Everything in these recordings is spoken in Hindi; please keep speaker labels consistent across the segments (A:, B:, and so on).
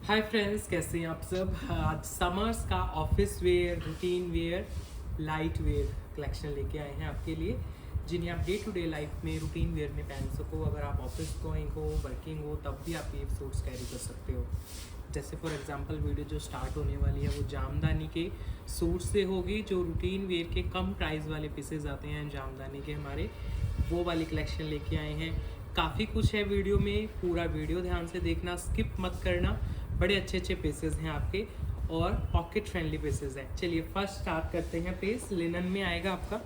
A: हाय फ्रेंड्स, कैसे हैं आप सब। आज समर्स का office wear, routine wear, light wear collection लेके आए हैं आपके लिए, जिन्हें आप डे टू डे लाइफ में रूटीन वेयर में पहन सको। अगर आप ऑफिस गोइंग हो, वर्किंग हो, तब भी आप ये सूट्स कैरी कर सकते हो। जैसे फॉर एग्जांपल वीडियो जो स्टार्ट होने वाली है वो जामदानी के सूट से होगी। जो रूटीन वेयर के कम प्राइस वाले पीसेज आते हैं जामदानी के हमारे, वो वाली कलेक्शन लेके आए हैं। काफ़ी कुछ है वीडियो में, पूरा वीडियो ध्यान से देखना, स्किप मत करना। बड़े अच्छे अच्छे पीसेज हैं आपके और पॉकेट फ्रेंडली पीसेज हैं। चलिए फर्स्ट स्टार्ट करते हैं। पीस लिनन में आएगा आपका,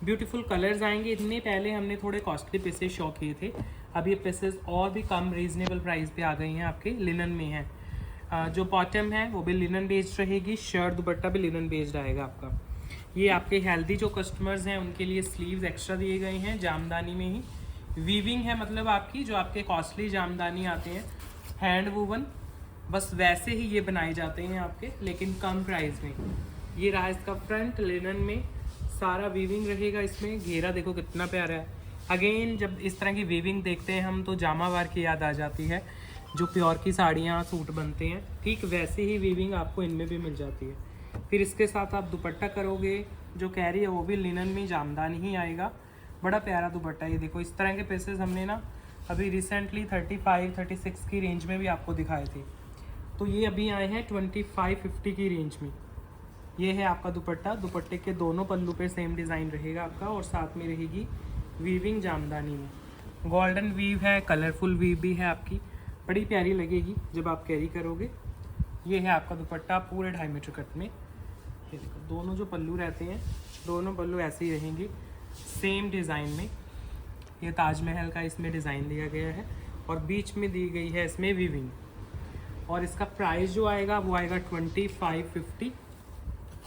A: ब्यूटीफुल कलर्स आएंगे। इतने पहले हमने थोड़े कॉस्टली पीसेज शो किए थे, अब ये पीसेज और भी कम रीजनेबल प्राइस पे आ गई हैं आपके, लिनन में हैं। जो बॉटम है वो भी लिनन बेस्ड रहेगी, शर्ट दुपट्टा भी लिनन बेस्ड आएगा आपका। ये आपके हेल्दी जो कस्टमर्स हैं उनके लिए स्लीव्स एक्स्ट्रा दिए गए हैं, जामदानी में ही वीविंग है। मतलब आपकी जो आपके कॉस्टली जामदानी आते हैं हैंड वूवन, बस वैसे ही ये बनाए जाते हैं आपके, लेकिन कम प्राइस में। ये रहा इसका फ्रंट, लिनन में सारा वीविंग रहेगा। इसमें घेरा देखो कितना प्यारा है। अगेन जब इस तरह की वीविंग देखते हैं हम तो जामावार की याद आ जाती है, जो प्योर की साड़ियाँ सूट बनते हैं, ठीक वैसे ही वीविंग आपको इनमें भी मिल जाती है। फिर इसके साथ आप दुपट्टा करोगे, जो कैरी है वो भी लिनन में जामदानी ही आएगा। बड़ा प्यारा दुपट्टा। ये देखो इस तरह के पीसेस हमने ना अभी रिसेंटली 35-36 की रेंज में भी आपको दिखाए थे, तो ये अभी आए हैं 25-50 की रेंज में। ये है आपका दुपट्टा। दुपट्टे के दोनों पल्लू पे सेम डिज़ाइन रहेगा आपका, और साथ में रहेगी वीविंग जामदानी में। गोल्डन वीव है, कलरफुल वीव भी है आपकी, बड़ी प्यारी लगेगी जब आप कैरी करोगे। ये है आपका दुपट्टा पूरे 2.5 मीटर कट में। ये देखो दोनों जो पल्लू रहते हैं, दोनों पल्लू ऐसे ही रहेंगे सेम डिज़ाइन में। ये ताजमहल का इसमें डिज़ाइन दिया गया है और बीच में दी गई है इसमें वीविंग। और इसका प्राइस जो आएगा वो आएगा 2550,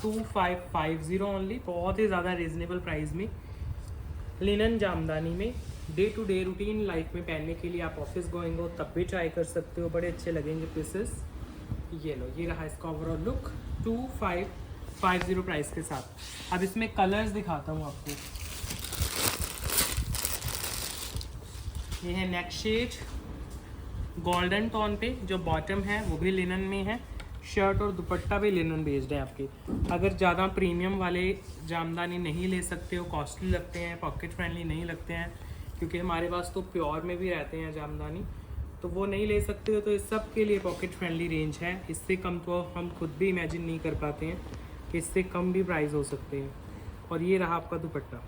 A: 2550 ओनली। बहुत ही ज़्यादा रीजनेबल प्राइस में लिनन जामदानी में day to day routine life में पहनने के लिए, आप ऑफिस गोइंग हो तब भी ट्राई कर सकते हो। बड़े अच्छे लगेंगे पीसेस। ये लो, ये रहा इसका ओवरऑल लुक 2550 प्राइस के साथ। अब इसमें कलर्स दिखाता हूँ आपको। ये है नेक शेड गोल्डन टोन पे, जो बॉटम है वो भी लिनन में है, शर्ट और दुपट्टा भी लिनन बेस्ड है आपके। अगर ज़्यादा प्रीमियम वाले जामदानी नहीं ले सकते हो, कॉस्टली लगते हैं, पॉकेट फ्रेंडली नहीं लगते हैं, क्योंकि हमारे पास तो प्योर में भी रहते हैं जामदानी, तो वो नहीं ले सकते हो, तो इस सब के लिए पॉकेट फ्रेंडली रेंज है। इससे कम तो हम खुद भी इमेजिन नहीं कर पाते हैं कि इससे कम भी प्राइस हो सकते हैं। और ये रहा आपका दुपट्टा,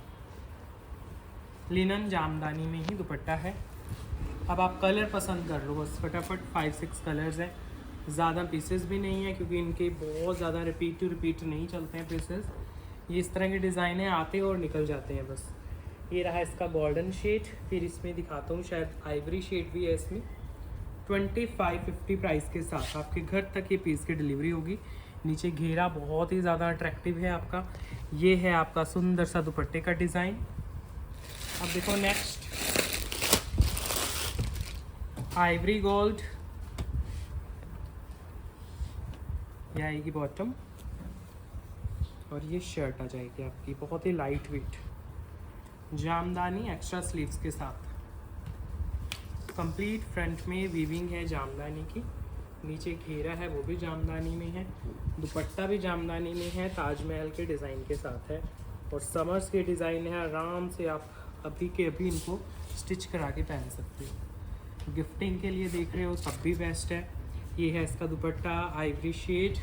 A: लिनन जामदानी में ही दुपट्टा है। अब आप कलर पसंद कर लो बस फटाफट, 5-6 कलर्स हैं, ज़्यादा पीसेस भी नहीं है, क्योंकि इनके बहुत ज़्यादा रिपीट टू रिपीट नहीं चलते हैं पीसेस। ये इस तरह के डिज़ाइन है, आते और निकल जाते हैं बस। ये रहा इसका गोल्डन शेड, फिर इसमें दिखाता हूँ, शायद आइवरी शेड भी है इसमें। 2550 प्राइस के साथ आपके घर तक ये पीस की डिलीवरी होगी। नीचे घेरा बहुत ही ज़्यादा अट्रैक्टिव है आपका। ये है आपका सुंदर सा दुपट्टे का डिज़ाइन। अब देखो नेक्स्ट, आइवरी गोल्ड, ये आएगी बॉटम और ये शर्ट आ जाएगी आपकी, बहुत ही light weight jamdani extra sleeves के साथ। कंप्लीट फ्रंट में वीविंग है जामदानी की, नीचे घेरा है वो भी जामदानी में है, दुपट्टा भी जामदानी में है, ताजमहल के डिज़ाइन के साथ है, और समर्स के डिज़ाइन है। आराम से आप अभी के अभी इनको स्टिच करा के पहन सकते हो। गिफ्टिंग के लिए देख रहे हो तब भी बेस्ट है। ये है इसका दुपट्टा, आइवरी शेड,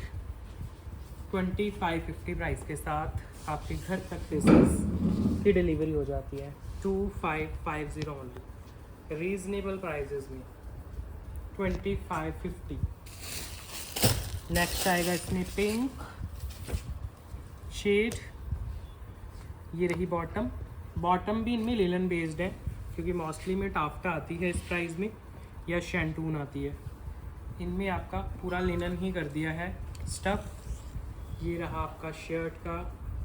A: 2550 प्राइस के साथ आपके घर तक पीसेस की डिलीवरी हो जाती है। 2550 ओनली, रीजनेबल प्राइजेस में 2550। नेक्स्ट आएगा इसमें पिंक शेड। ये रही बॉटम, बॉटम भी इनमें लिनन बेस्ड है, क्योंकि मोस्टली में टाफ्टा आती है इस प्राइस में, या शैंटून आती है। इनमें आपका पूरा लिनन ही कर दिया है स्टफ। ये रहा आपका शर्ट का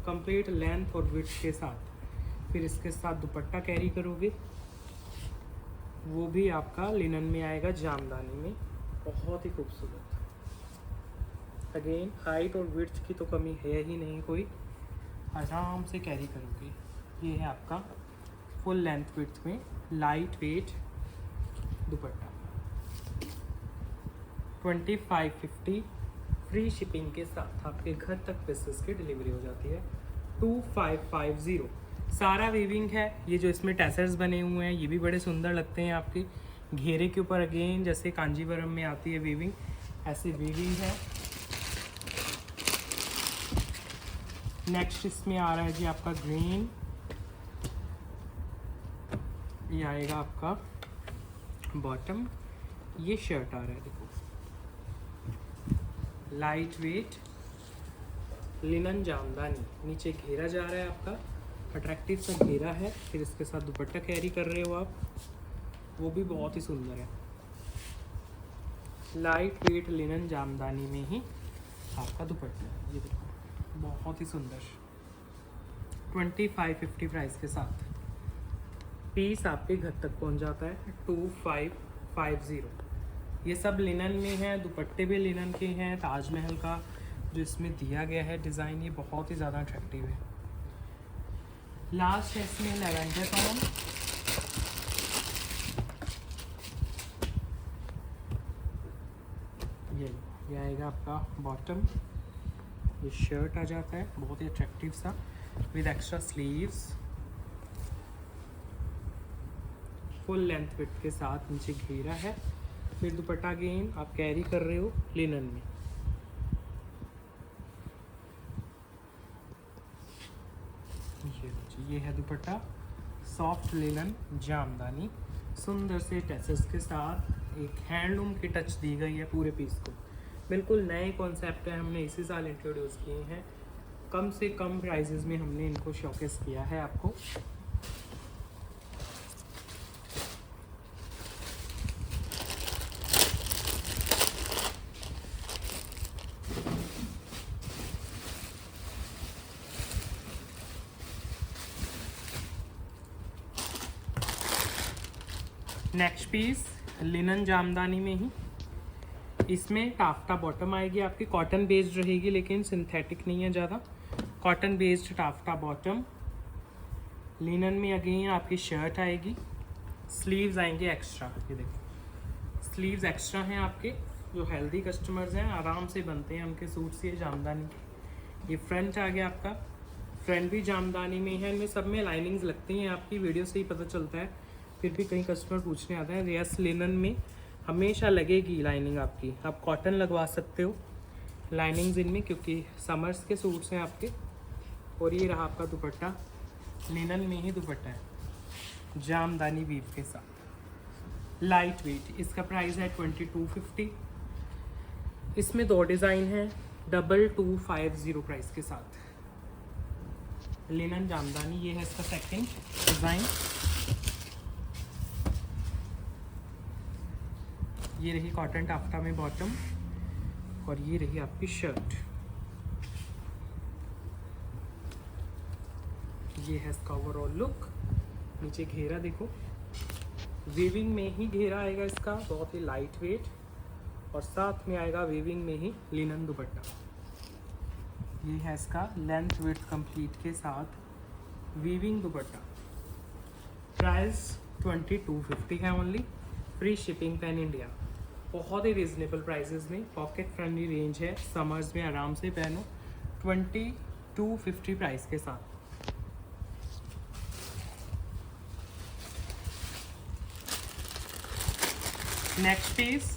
A: कंप्लीट लेंथ और विड्थ के साथ। फिर इसके साथ दुपट्टा कैरी करोगे, वो भी आपका लिनन में आएगा जामदानी में, बहुत ही खूबसूरत। अगेन हाइट और विड्थ की तो कमी है ही नहीं कोई, आराम से कैरी करोगे। ये है आपका फुल लेंथ विड्थ में लाइट वेट दुपट्टा। 2550 फ्री शिपिंग के साथ आपके घर तक पीसेस की डिलीवरी हो जाती है। 2550 सारा वीविंग है। ये जो इसमें टैसर्स बने हुए हैं ये भी बड़े सुंदर लगते हैं आपके घेरे के ऊपर। अगेन जैसे कांजीवरम में आती है वीविंग, ऐसी वीविंग है। नेक्स्ट इसमें आ रहा है जी आपका ग्रीन, ये आएगा आपका बॉटम। ये शर्ट आ रहा है देखो, लाइट वेट लिनन जामदानी, नीचे घेरा जा रहा है आपका, अट्रैक्टिव सा घेरा है। फिर इसके साथ दुपट्टा कैरी कर रहे हो आप, वो भी बहुत ही सुंदर है। लाइट वेट लिनन जामदानी में ही आपका दुपट्टा है, ये देखो बहुत ही सुंदर। 2550 प्राइस के साथ पीस आपके घर तक पहुंच जाता है। 2550। ये सब लिनन में है, दुपट्टे भी लिनन के हैं। ताजमहल का जो इसमें दिया गया है डिज़ाइन, ये बहुत ही ज़्यादा अट्रैक्टिव है। लास्ट है इसमें लैवेंडर टोन, ये आएगा आपका बॉटम। ये शर्ट आ जाता है बहुत ही अट्रैक्टिव सा with extra sleeves, full length width के साथ, नीचे घेरा है। फिर दुपट्टा अगेन आप कैरी कर रहे हो लिनन में। ये है दुपट्टा, सॉफ्ट लिनन जामदानी, सुंदर से टैसेस के साथ। एक हैंडलूम की टच दी गई है पूरे पीस को। बिल्कुल नए कॉन्सेप्ट है, हमने इसी साल इंट्रोड्यूस किए हैं। कम से कम प्राइजेस में हमने इनको शोकेस किया है आपको। नेक्स्ट पीस लिनन जामदानी में ही, इसमें टाफ्टा बॉटम आएगी आपकी, कॉटन बेस्ड रहेगी लेकिन सिंथेटिक नहीं है ज़्यादा। Cotton based taffeta bottom, linen में अगेन आपकी शर्ट आएगी। स्लीव्स आएंगे एक्स्ट्रा, ये देखो स्लीव्स एक्स्ट्रा हैं आपके। जो हेल्दी कस्टमर्स हैं आराम से बनते हैं उनके सूट्स ये जामदानी के। ये फ्रंट आ गया आपका, फ्रंट भी जामदानी में है। इनमें सब में लाइनिंग्स लगती हैं आपकी, वीडियो से ही पता चलता है, फिर भी कई कस्टमर पूछने आता है। यस, लिनन में हमेशा लगेगी लाइनिंग आपकी, आप कॉटन लगवा सकते हो लाइनिंग्स इनमें, क्योंकि समर्स के सूट्स हैं आपके। और ये रहा आपका दुपट्टा, लिनन में ही दुपट्टा है जामदानी वीव के साथ, लाइट वेट। इसका प्राइस है 2250। इसमें 2 डिज़ाइन हैं, 2250 प्राइस के साथ लिनन जामदानी। ये है इसका सेकंड डिज़ाइन। ये रही कॉटन टाफ्टा में बॉटम, और ये रही आपकी शर्ट। ये है इसका ओवरऑल लुक। नीचे घेरा देखो, वीविंग में ही घेरा आएगा इसका, बहुत ही लाइट वेट, और साथ में आएगा वीविंग में ही लिनन दुपट्टा। ये है इसका लेंथ विड्थ कंप्लीट के साथ वीविंग दुपट्टा। प्राइस 2250 है only, free shipping pan India. बहुत ही रिजनेबल प्राइसेस में, पॉकेट फ्रेंडली रेंज है, समर्स में आराम से पहनो। 2250 प्राइस के साथ। नेक्स्ट पीस,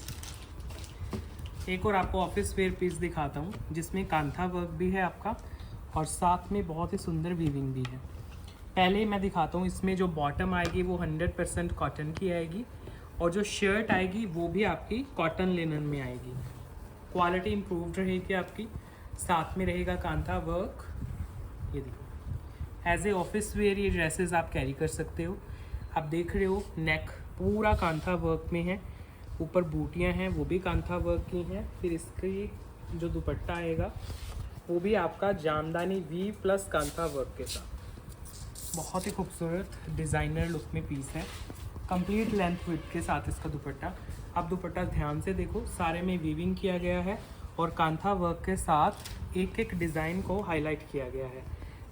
A: एक और आपको ऑफिस वेयर पीस दिखाता हूँ जिसमें कांथा वर्क भी है आपका, और साथ में बहुत ही सुंदर वीविंग भी है। पहले मैं दिखाता हूँ, इसमें जो बॉटम आएगी वो 100% कॉटन की आएगी, और जो शर्ट आएगी वो भी आपकी कॉटन लिनन में आएगी। क्वालिटी इम्प्रूव्ड रहेगी आपकी, साथ में रहेगा कांथा वर्क। ये देखो, एज ए ऑफिस वेयर ये ड्रेसेस आप कैरी कर सकते हो। आप देख रहे हो नेक पूरा कांथा वर्क में है, ऊपर बूटियां हैं वो भी कांथा वर्क की हैं। फिर इसकी जो दुपट्टा आएगा वो भी आपका jamdani V plus kantha work के साथ। बहुत ही खूबसूरत डिज़ाइनर लुक में पीस है, कंप्लीट लेंथ विड्थ के साथ इसका दुपट्टा। आप दुपट्टा ध्यान से देखो, सारे में वीविंग किया गया है और कांथा वर्क के साथ एक एक डिज़ाइन को हाईलाइट किया गया है।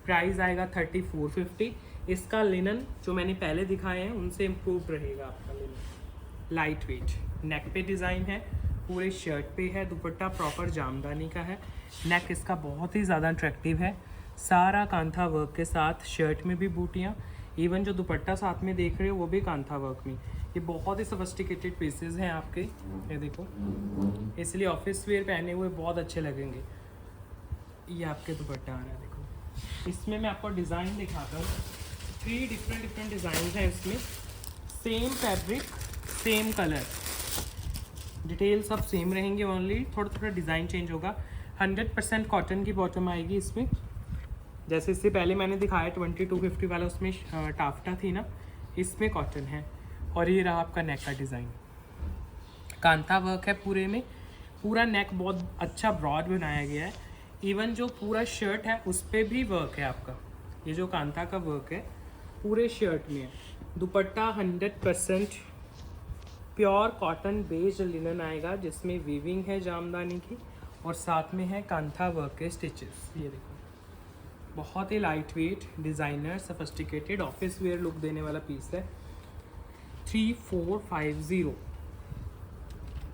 A: प्राइस आएगा 3450। इसका लिनन जो मैंने पहले दिखाए हैं उनसे इम्प्रूव रहेगा आपका लिनन, लाइट वेट। नेक पे डिज़ाइन है, पूरे शर्ट पे है। दुपट्टा प्रॉपर जामदानी का है। नेक इसका बहुत ही ज़्यादा अट्रैक्टिव है, सारा कांथा वर्क के साथ। शर्ट में भी बूटियाँ, इवन जो दुपट्टा साथ में देख रहे हो वो भी कांथा वर्क में। ये बहुत ही सोफिस्टिकेटेड पीसेस हैं आपके, ये देखो, इसलिए ऑफिस वेयर पहने हुए बहुत अच्छे लगेंगे। ये आपके दुपट्टा आ रहा है, देखो। इसमें मैं आपको डिज़ाइन दिखाता हूँ। 3 डिफरेंट डिज़ाइन हैं इसमें। Same fabric, same colour, detail सब सेम रहेंगे, ओनली थोड़ा डिज़ाइन चेंज होगा। 100% कॉटन की बॉटम आएगी इसमें। जैसे इससे पहले मैंने दिखाया 2250 वाला, उसमें टाफ्टा थी ना, इसमें कॉटन है। और ये रहा आपका नेक का डिज़ाइन, कांथा वर्क है पूरे में। पूरा नेक बहुत अच्छा ब्रॉड बनाया गया है। इवन जो पूरा शर्ट है उस पर भी वर्क है आपका। ये जो कांथा का वर्क है पूरे शर्ट में है। दुपट्टा 100% प्योर कॉटन बेस्ड लिनन आएगा, जिसमें वीविंग है जामदानी की, और साथ में है कांथा वर्क के स्टिचेस। ये देखो, बहुत ही light weight, designer, sophisticated, office wear look देने वाला पीस है। 3450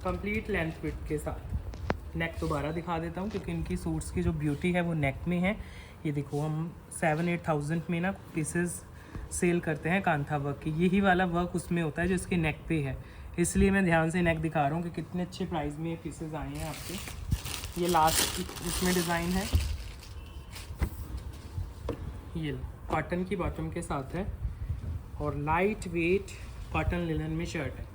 A: कंप्लीट लेंथ विड्थ के साथ। नेक दोबारा दिखा देता हूँ क्योंकि इनकी सूट्स की जो ब्यूटी है वो नेक में है। ये देखो, हम 7-8 में ना पीसेस सेल करते हैं कांथा वर्क की, यही वाला वर्क उसमें होता है जो इसके नेक पे है, इसलिए मैं ध्यान से नेक दिखा रहा हूँ कि कितने अच्छे प्राइस में ये पीसेस आए हैं आपके। ये लास्ट इसमें डिज़ाइन है, ये कॉटन की बॉटम के साथ है, और लाइट वेट कॉटन लिनन में शर्ट है।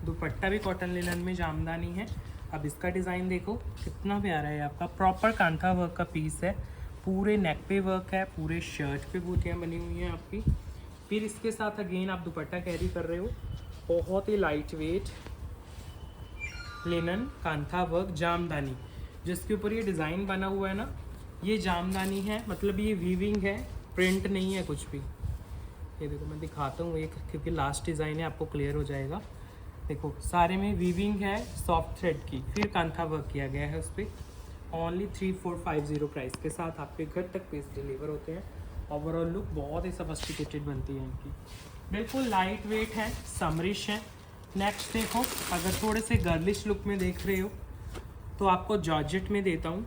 A: दुपट्टा भी कॉटन लिनन में जामदानी है। अब इसका डिज़ाइन देखो कितना प्यारा है, आपका प्रॉपर कांथा वर्क का पीस है। पूरे नेक पे वर्क है, पूरे शर्ट पे बूटियाँ बनी हुई हैं आपकी। फिर इसके साथ अगेन आप दुपट्टा कैरी कर रहे हो, बहुत ही light weight linen kantha work jamdani, जिसके ऊपर ये डिज़ाइन बना हुआ है ना, ये जामदानी है, मतलब ये वीविंग है, प्रिंट नहीं है कुछ भी। ये देखो, मैं दिखाता हूँ एक, क्योंकि लास्ट डिज़ाइन है, आपको क्लियर हो जाएगा। देखो, सारे में वीविंग है सॉफ्ट थ्रेड की, फिर कांथा वर्क किया गया है उस पर। ओनली 3450 प्राइस के साथ आपके घर तक पीस डिलीवर होते हैं। ओवरऑल लुक बहुत ही सोफिस्टिकेटेड बनती है इनकी, बिल्कुल लाइट वेट है, समरिश है। नेक्स्ट देखो, अगर थोड़े से गर्लिश लुक में देख रहे हो तो आपको जॉर्जेट में देता हूँ,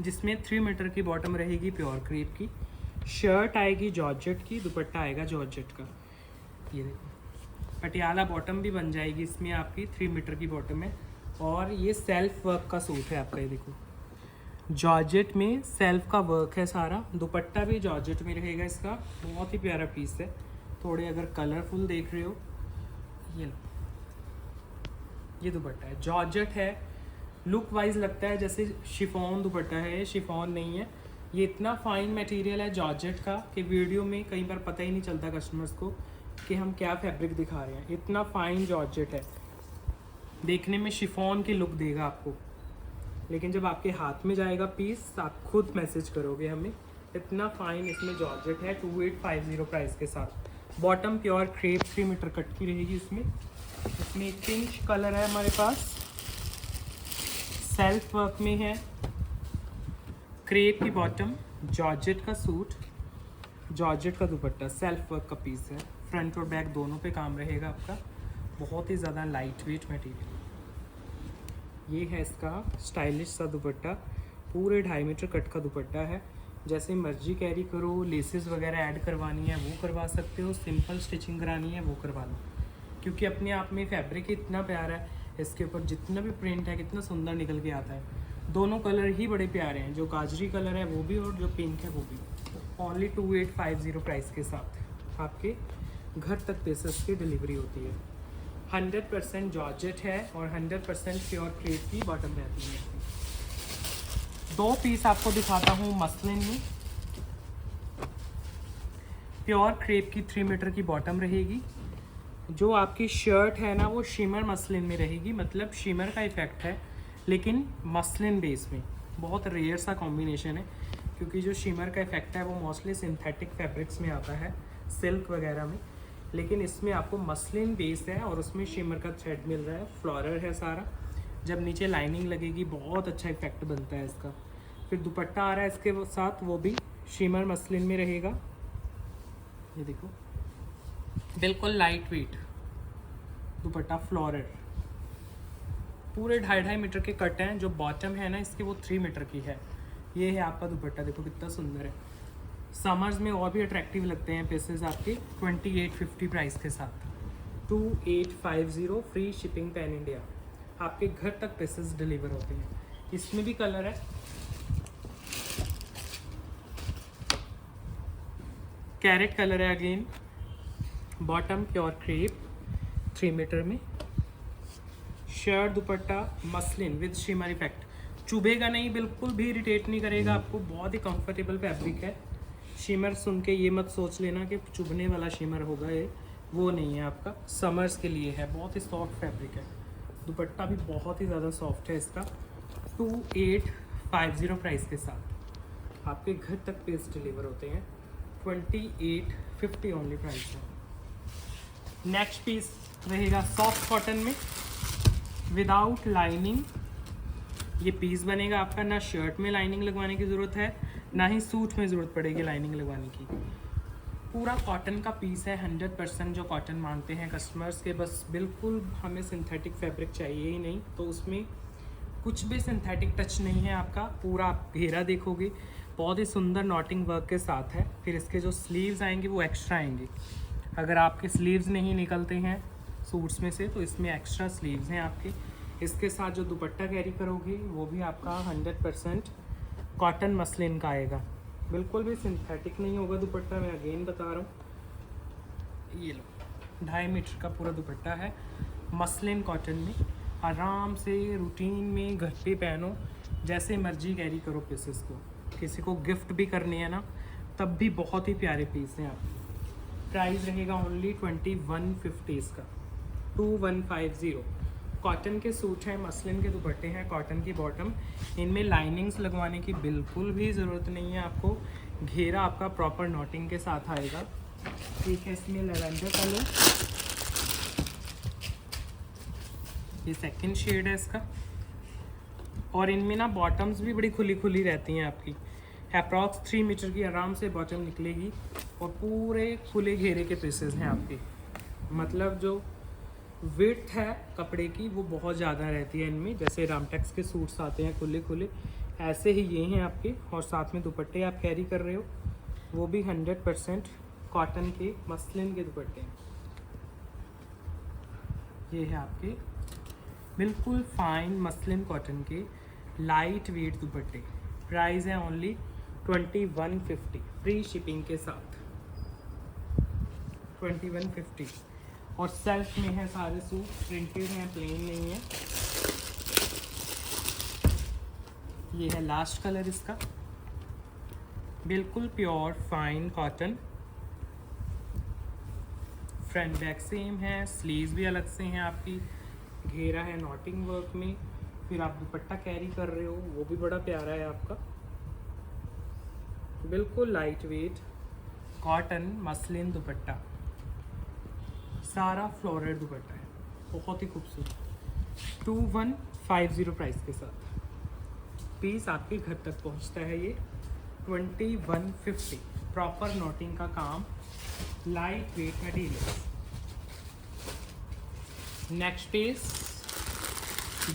A: जिसमें 3 मीटर की बॉटम रहेगी प्योर क्रेप की, शर्ट आएगी जॉर्जेट की, दुपट्टा आएगा जॉर्जेट का। ये देखो, पटियाला बॉटम भी बन जाएगी इसमें आपकी, 3 मीटर की बॉटम है। और ये सेल्फ वर्क का सूट है आपका, ये देखो, जॉर्जेट में सेल्फ का वर्क है सारा। दुपट्टा भी जॉर्जेट में रहेगा इसका, बहुत ही प्यारा पीस है। थोड़े अगर कलरफुल देख रहे हो, ये लो, ये दुपट्टा है, जॉर्जेट है। लुक वाइज लगता है जैसे शिफॉन दुपट्टा है, ये शिफॉन नहीं है। ये इतना फाइन मटेरियल है जॉर्जेट का कि वीडियो में कई बार पता ही नहीं चलता कस्टमर्स को कि हम क्या फैब्रिक दिखा रहे हैं। इतना फाइन जॉर्जेट है, देखने में शिफॉन की लुक देगा आपको, लेकिन जब आपके हाथ में जाएगा पीस आप खुद मैसेज करोगे हमें। इतना फाइन इसमें जॉर्जेट है। 2850 प्राइस के साथ। Bottom pure crepe 3 metre cut की रहेगी इसमें। इसमें पिंक कलर है हमारे पास, सेल्फ वर्क में है, क्रेप की बॉटम, जॉर्जेट का सूट, जॉर्जेट का दुपट्टा, सेल्फ वर्क का पीस है। फ्रंट और बैक दोनों पे काम रहेगा आपका। बहुत ही ज़्यादा लाइट वेट मटेरियल। ये है इसका स्टाइलिश सा दुपट्टा, पूरे 2.5 मीटर कट का दुपट्टा है। जैसे मर्जी कैरी करो, लेसेस वगैरह ऐड करवानी है वो करवा सकते हो, सिंपल स्टिचिंग करानी है वो करवा लो, क्योंकि अपने आप में फैब्रिक इतना प्यारा है। इसके ऊपर जितना भी प्रिंट है कितना सुंदर निकल के आता है। दोनों कलर ही बड़े प्यारे हैं, जो गाजरी कलर है वो भी और जो पिंक है वो भी। ओनली 2850 प्राइस के साथ आपके घर तक पीसेस की डिलीवरी होती है। 100% जॉर्जेट है और 100% प्योर क्रेप की बॉटम रहती है। 2 पीस आपको दिखाता हूँ मसलिन में। प्योर क्रेप की 3 मीटर की बॉटम रहेगी। जो आपकी शर्ट है ना वो शिमर मसलिन में रहेगी, मतलब शिमर का इफेक्ट है लेकिन मसलिन बेस में। बहुत रेयर सा कॉम्बिनेशन है, क्योंकि जो शिमर का इफेक्ट है वो मोस्टली सिंथेटिक फैब्रिक्स में आता है, सिल्क वगैरह में, लेकिन इसमें आपको मसलिन बेस है और उसमें शिमर का थ्रेड मिल रहा है, फ्लोरल है सारा। जब नीचे लाइनिंग लगेगी बहुत अच्छा इफेक्ट बनता है इसका। फिर दुपट्टा आ रहा है इसके साथ, वो भी शिमर मसलिन में रहेगा। ये देखो, बिल्कुल लाइट वेट दुपट्टा, फ्लोरल, पूरे 2.5 मीटर के कट हैं। जो बॉटम है ना इसकी वो 3 मीटर की है। ये है आपका दुपट्टा, देखो कितना सुंदर है। समर्स में और भी अट्रैक्टिव लगते हैं पीसेस आपके 2850 प्राइस के साथ। 2850 फ्री शिपिंग पैन इंडिया, आपके घर तक पीसेस डिलीवर होते हैं। इसमें भी कलर है, कैरेट कलर है again, bottom pure crepe 3 metre में, shirt dupatta muslin with shimmer effect, चुभेगा नहीं, बिल्कुल भी इरिटेट नहीं करेगा आपको, बहुत ही कंफर्टेबल फैब्रिक है। शिमर सुन के ये मत सोच लेना कि चुभने वाला शिमर होगा, ये वो नहीं है आपका, समर्स के लिए है। बहुत ही सॉफ्ट फैब्रिक है, दुपट्टा भी बहुत ही ज़्यादा सॉफ्ट है इसका। 2850 प्राइस के साथ आपके घर तक पीस डिलीवर होते हैं। 2850 ओनली प्राइस है। नेक्स्ट पीस रहेगा सॉफ्ट कॉटन में विदाउट लाइनिंग। ये पीस बनेगा आपका, ना शर्ट में लाइनिंग लगवाने की ज़रूरत है, ना ही सूट में ज़रूरत पड़ेगी लाइनिंग लगवाने की। पूरा कॉटन का पीस है, 100% जो कॉटन मांगते हैं कस्टमर्स के, बस बिल्कुल हमें सिंथेटिक फैब्रिक चाहिए ही नहीं, तो उसमें कुछ भी सिंथेटिक टच नहीं है आपका। पूरा आप घेरा देखोगे बहुत ही सुंदर नॉटिंग वर्क के साथ है। फिर इसके जो स्लीव्स आएंगे वो एक्स्ट्रा आएंगे। अगर आपके स्लीव्स नहीं निकलते हैं सूट्स में से तो इसमें एक्स्ट्रा स्लीव्स हैं आपके। इसके साथ जो दुपट्टा कैरी करोगे वो भी आपका 100% कॉटन मसलिन का आएगा, बिल्कुल भी सिंथेटिक नहीं होगा दुपट्टा, मैं अगेन बता रहा हूँ। ये लो 2.5 मीटर का पूरा दुपट्टा है, मसलिन कॉटन में, आराम से रूटीन में घर पे पहनो, जैसे मर्जी कैरी करो पीसेस को। किसी को गिफ्ट भी करने हैं ना तब भी बहुत ही प्यारे पीस हैं आप। प्राइस रहेगा ओनली 2150 इसका, 2150। कॉटन के सूट हैं, मसलिन के दुपट्टे हैं, कॉटन की बॉटम, इनमें लाइनिंग्स लगवाने की बिल्कुल भी ज़रूरत नहीं है आपको। घेरा आपका प्रॉपर नॉटिंग के साथ आएगा। ठीक है, इसमें लैवेंडर कलर, ये सेकंड शेड है इसका। और इनमें ना बॉटम्स भी बड़ी खुली खुली रहती हैं आपकी, अप्रॉक्स 3 मीटर की आराम से बॉटम निकलेगी। और पूरे खुले घेरे के पीसेस हैं आपके, मतलब जो विड्थ है कपड़े की वो बहुत ज़्यादा रहती है इनमें। जैसे रामटेक्स के सूट्स आते हैं खुले खुले, ऐसे ही ये हैं आपके। और साथ में दुपट्टे आप कैरी कर रहे हो वो भी 100% कॉटन के मसलिन के दुपट्टे हैं। ये है आपके बिल्कुल फाइन मसलिन कॉटन के लाइट वेट दुपट्टे। प्राइस है ओनली 2150 फ्री शिपिंग के साथ, 2150। और सेल्फ में है सारे सूट, प्रिंटेड हैं, प्लेन नहीं है। ये है लास्ट कलर इसका, बिल्कुल pure fine cotton, front back same है, स्लीव्स भी अलग से हैं आपकी, घेरा है नॉटिंग वर्क में। फिर आप दुपट्टा कैरी कर रहे हो वो भी बड़ा प्यारा है आपका, बिल्कुल लाइट वेट कॉटन मसलिन दुपट्टा, सारा फ्लोरल दुपट्टा है, बहुत ही खूबसूरत। 2150 प्राइस के साथ पीस आपके घर तक पहुंचता है ये 2150। प्रॉपर नोटिंग का काम, light weight material. Next piece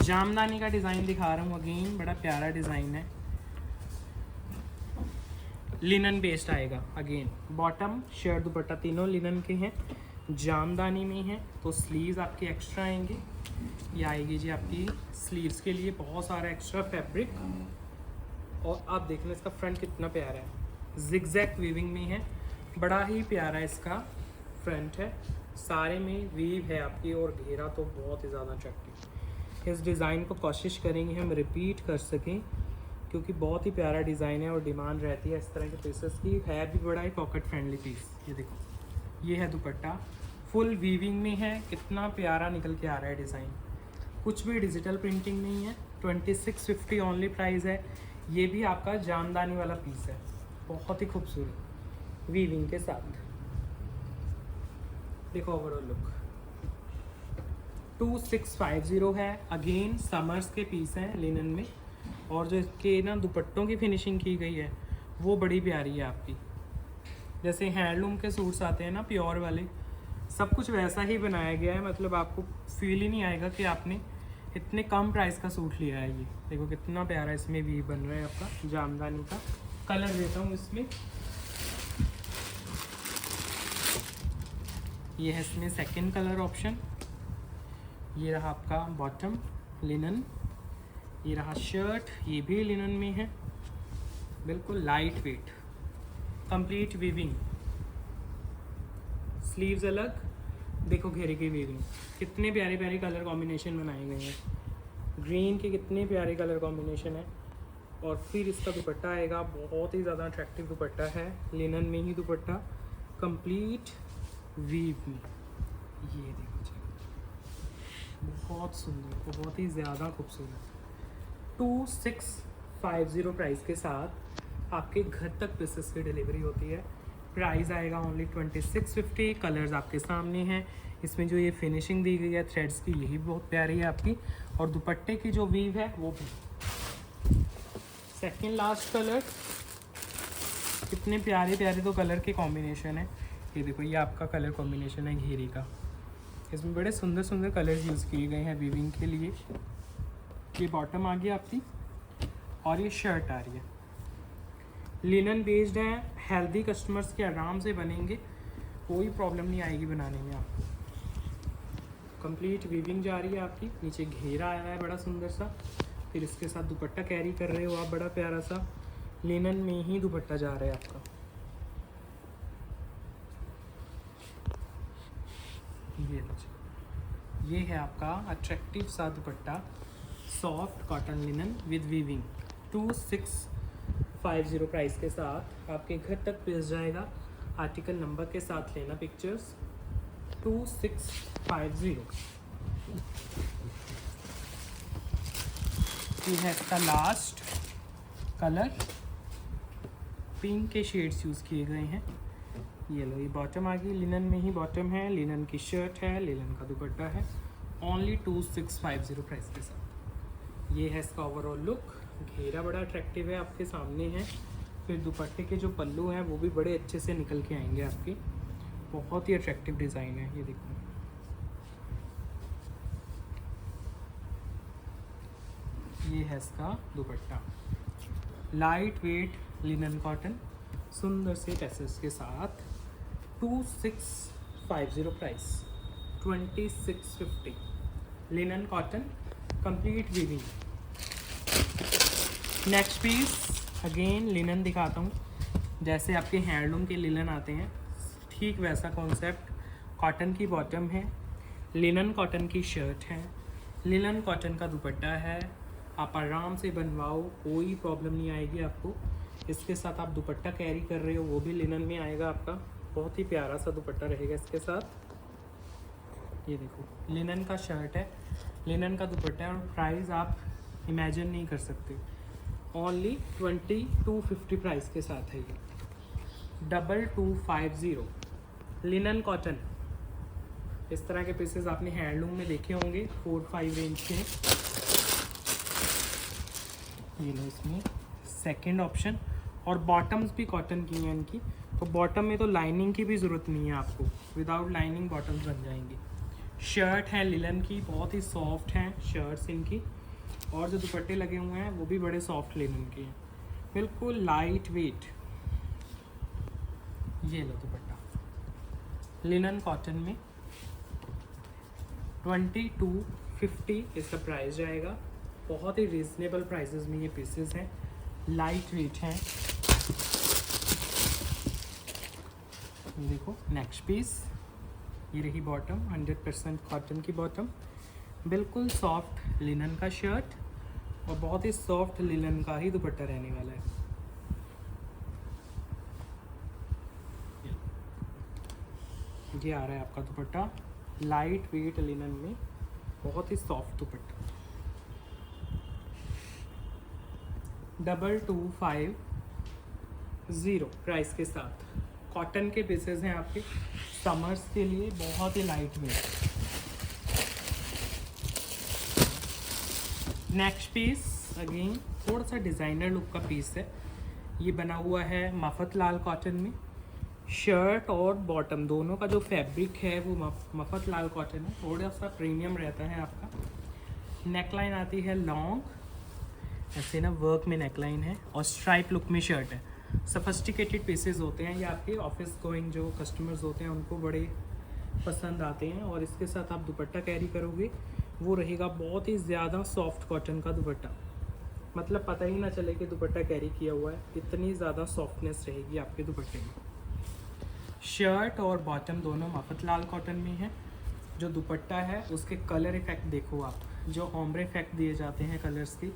A: jamdani का डिज़ाइन दिखा रहा हूँ अगेन, बड़ा प्यारा डिज़ाइन है, लिनन बेस्ड आएगा अगेन। बॉटम शर्ट दुपट्टा तीनों लिनन के हैं, जामदानी में है, तो स्लीव्स आपके एक्स्ट्रा आएंगे। ये आएगी जी आपकी स्लीव्स के लिए बहुत सारा एक्स्ट्रा फैब्रिक। और आप देखना इसका फ्रंट कितना प्यारा है, जिगजैग वीविंग में है, बड़ा ही प्यारा इसका फ्रंट है, सारे में वीव है आपकी, और घेरा तो बहुत ही ज़्यादा अट्रैक्टिव। इस डिज़ाइन को कोशिश करेंगे हम रिपीट कर सकें क्योंकि बहुत ही प्यारा डिज़ाइन है और डिमांड रहती है इस तरह के पीसेस की। है भी बड़ा ही पॉकेट फ्रेंडली पीस। ये देखो, ये है दुपट्टा, फुल वीविंग में है, कितना प्यारा निकल के आ रहा है डिज़ाइन, कुछ भी डिजिटल प्रिंटिंग नहीं है। 2650 ओनली प्राइस है। ये भी आपका जामदानी वाला पीस है, बहुत ही खूबसूरत वीविंग के साथ। देखो ओवरऑल लुक, 2650 है। अगेन समर्स के पीस हैं लिनन में, और जो इसके ना दुपट्टों की फिनिशिंग की गई है वो बड़ी प्यारी है आपकी। जैसे हैंडलूम के सूट्स आते हैं ना प्योर वाले, सब कुछ वैसा ही बनाया गया है, मतलब आपको फील ही नहीं आएगा कि आपने इतने कम प्राइस का सूट लिया है ये। देखो कितना प्यारा इसमें भी बन रहा है आपका जामदानी का। कलर देता हूँ इसमें, ये है इसमें सेकंड कलर ऑप्शन। ये रहा आपका बॉटम लिनन, ये रहा शर्ट, ये भी लिनन में है, बिल्कुल light weight, complete weaving. Sleeves अलग, देखो घेरे की वीविंग, कितने प्यारे प्यारे कलर कॉम्बिनेशन बनाए गए हैं। ग्रीन के कितने प्यारे कलर कॉम्बिनेशन है। और फिर इसका दुपट्टा आएगा, बहुत ही ज़्यादा अट्रैक्टिव दुपट्टा है, लिनन में ही दुपट्टा, कंप्लीट वीव में। ये देखो जी, बहुत सुंदर, बहुत ही ज़्यादा खूबसूरत। 2650 प्राइस के साथ आपके घर तक पीसेस की डिलीवरी होती है। प्राइस आएगा ओनली 2650। कलर्स आपके सामने हैं। इसमें जो ये फिनिशिंग दी गई है थ्रेड्स की, यही बहुत प्यारी है आपकी। और दुपट्टे की जो वीव है वो भी। सेकेंड लास्ट कलर, कितने प्यारे प्यारे तो कलर के कॉम्बिनेशन है। ये देखो, ये आपका कलर कॉम्बिनेशन है घेरे का। इसमें बड़े सुंदर सुंदर कलर्स यूज़ किए गए हैं वीविंग के लिए। ये बॉटम आ गई आपकी और ये शर्ट आ रही है। लिनन बेस्ड है, हेल्दी कस्टमर्स के आराम से बनेंगे, कोई प्रॉब्लम नहीं आएगी बनाने में आपको। कंप्लीट वीविंग जा रही है आपकी, नीचे घेरा आया है बड़ा सुंदर सा। फिर इसके साथ दुपट्टा कैरी कर रहे हो आप, बड़ा प्यारा सा लिनन में ही दुपट्टा जा रहा है आपका। ये है आपका अट्रैक्टिव सा दुपट्टा, soft cotton linen with weaving. 2650 price के साथ आपके घर तक भेज जाएगा। आर्टिकल नंबर के साथ लेना पिक्चर्स। 2650। ये है इसका लास्ट कलर, पिंक के शेड्स यूज़ किए गए हैं। ये लो, ये बॉटम आ गई, लिनन में ही बॉटम है, लिनन की शर्ट है, लिनन का दुपट्टा है। ओनली 2650 प्राइस के साथ। ये है इसका ओवरऑल लुक। घेरा बड़ा अट्रैक्टिव है, आपके सामने है। फिर दुपट्टे के जो पल्लू हैं वो भी बड़े अच्छे से निकल के आएंगे आपके। बहुत ही अट्रैक्टिव डिज़ाइन है, ये देखो। ये है इसका dupatta, light weight linen cotton, सुंदर से टैसेस के साथ। 2650 price, 2650 linen cotton, complete weaving. Next piece again linen दिखाता हूँ। जैसे आपके हैंडलूम के लिनन आते हैं, ठीक वैसा कॉन्सेप्ट। कॉटन की बॉटम है, लिनन कॉटन की शर्ट है, लिनन कॉटन का दुपट्टा है। आप आराम से बनवाओ, कोई प्रॉब्लम नहीं आएगी आपको। इसके साथ आप दुपट्टा कैरी कर रहे हो, वो भी लिनन में आएगा आपका। बहुत ही प्यारा सा दुपट्टा रहेगा इसके साथ। ये देखो, लिनन का शर्ट है, लिनन का दुपट्टा है। और प्राइस आप इमेजिन नहीं कर सकते, ओनली 2250 प्राइस के साथ है ये। 2250 लिनन कॉटन। इस तरह के पीसेस आपने हैंडलूम में देखे होंगे, 4-5 रेंज के। ये लो, इसमें सेकंड ऑप्शन। और बॉटम्स भी कॉटन की हैं इनकी, तो बॉटम में तो लाइनिंग की भी ज़रूरत नहीं है आपको, विदाउट लाइनिंग बॉटम्स बन जाएंगी। शर्ट है लिनन की, बहुत ही सॉफ्ट हैं शर्ट्स इनकी। और जो दुपट्टे लगे हुए हैं वो भी बड़े सॉफ्ट लिनन के हैं, बिल्कुल लाइट वेट। ये लो दुपट्टा लिनन कॉटन में, 2250 इसका प्राइस जाएगा। बहुत ही रीजनेबल प्राइसेस में ये पीसेस हैं, लाइट वेट हैं। देखो नेक्स्ट पीस, ये रही बॉटम, 100% कॉटन की बॉटम, बिल्कुल सॉफ्ट लिनन का शर्ट और बहुत ही सॉफ्ट लिनन का ही दुपट्टा रहने वाला है। ये आ रहा है आपका दुपट्टा, लाइट वेट लिनन में, बहुत ही सॉफ्ट दुपट्टा। 2250 प्राइस के साथ। कॉटन के पीसेस हैं आपके, समर्स के लिए बहुत ही light weight. Next piece again थोड़ा सा डिज़ाइनर लुक का पीस है। ये बना हुआ है मफत लाल कॉटन में। शर्ट और बॉटम दोनों का जो फैब्रिक है वो मफत लाल कॉटन है, थोड़ा सा प्रीमियम रहता है आपका। नेकलाइन आती है लॉन्ग, ऐसे ना वर्क में नेकलाइन है और स्ट्राइप लुक में शर्ट है। सफिस्टिकेटेड पीसेस होते हैं ये, आपके ऑफिस गोइंग जो कस्टमर्स होते हैं उनको बड़े पसंद आते हैं। और इसके साथ आप दुपट्टा कैरी करोगे, वो रहेगा बहुत ही ज़्यादा सॉफ्ट कॉटन का दुपट्टा, मतलब पता ही ना चले कि दुपट्टा कैरी किया हुआ है, इतनी ज़्यादा सॉफ्टनेस रहेगी आपके दुपट्टे में। शर्ट और बॉटम दोनों मफतलाल कॉटन में है। जो दुपट्टा है उसके कलर इफ़ेक्ट देखो आप, जो ओम्ब्रे इफेक्ट दिए जाते हैं कलर्स के,